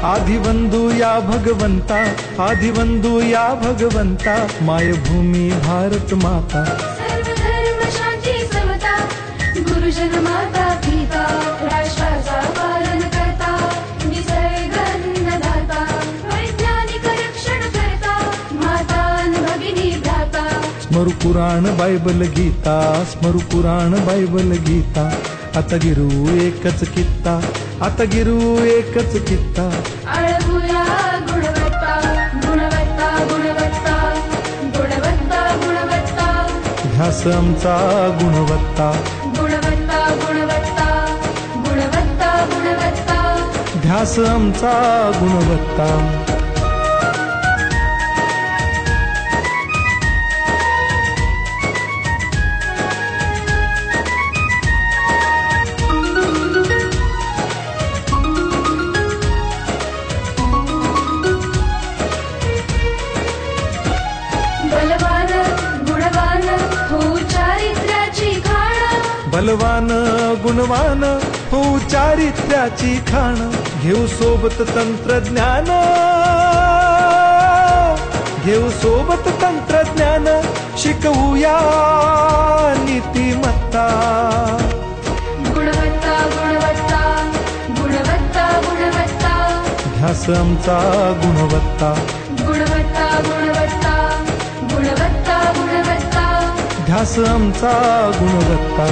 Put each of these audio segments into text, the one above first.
आदिवंदू या भगवंता, आदिवंदू या भगवंता, मायभूमी भारत माता। सर्व धर्म शांती समता, गुरुजन माता पिता, राष्ट्राचा पालन करता, निसर्ग अन्नदाता, वैज्ञानिक रक्षण करता, माता अन भगिनी भ्राता। स्मरू पुराण बायबल गीता, स्मरू पुराण बायबल गीता, आता गिरू एकच कित्ता, आता गिरू एकच कित्ता। आळवूया गुणवत्ता, गुणवत्ता, गुणवत्ता, गुणवत्ता, गुणवत्ता, ध्यास आमचा गुणवत्ता, गुणवत्ता, गुणवत्ता, गुणवत्ता, गुणवत्ता, ध्यास आमचा गुणवत्ता। बलवान गुणवान हो चारित्र्याची खाण, बलवान गुणवान हो चारित्र्याची खाण, घेऊ सोबत तंत्रज्ञान, घेऊ सोबत तंत्रज्ञान, शिकवूया नीतिमत्ता। गुणवत्ता, गुणवत्ता, गुणवत्ता, गुणवत्ता, ध्यास आमचा गुणवत्ता, गुणवत्ता, गुणवत्ता, गुणवत्ता, गुणवत्ता, ध्यास आमचा गुणवत्ता।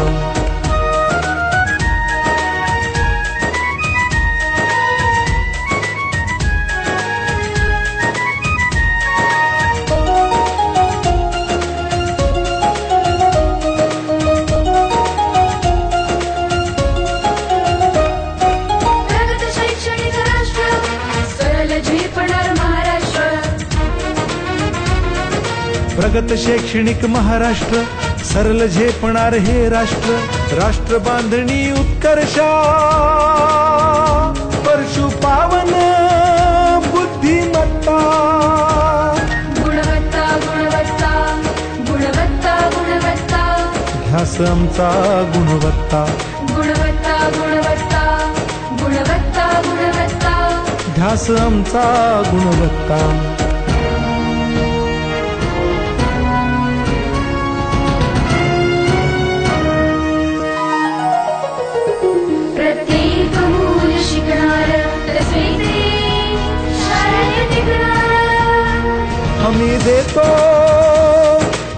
प्रगत शैक्षणिक राष्ट्र, सरल झेपणार महाराष्ट्र। प्रगत शैक्षणिक महाराष्ट्र, सरल झेपणार हे राष्ट्र, राष्ट्र बांधणी उत्कर्षा, परशु पावन बुद्धिमत्ता। गुणवत्ता, गुणवत्ता, गुणवत्ता, गुणवत्ता, ध्यास आमचा गुणवत्ता, गुणवत्ता, गुणवत्ता, गुणवत्ता, गुणवत्ता, ध्यास आमचा गुणवत्ता। प्रत्येक मूल शिकणार, तसे शाळेत टिकणार। हमी देतो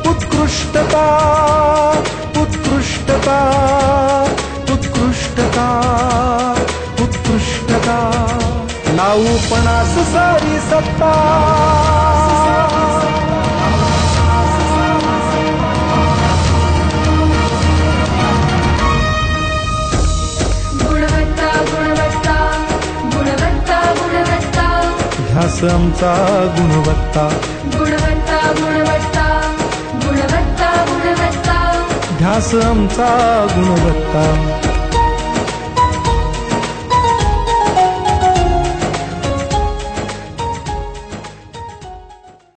उत्कृष्टता, उत्कृष्टता, उत्कृष्टता, उत्कृष्टता, लावू पणास सारी सत्ता। गुणवत्ता, गुणवत्ता, गुणवत्ता, गुणवत्ता, ध्यास आमचा गुणवत्ता, गुणवत्ता, गुणवत्ता, गुणवत्ता, गुणवत्ता, ध्यास आमचा गुणवत्ता।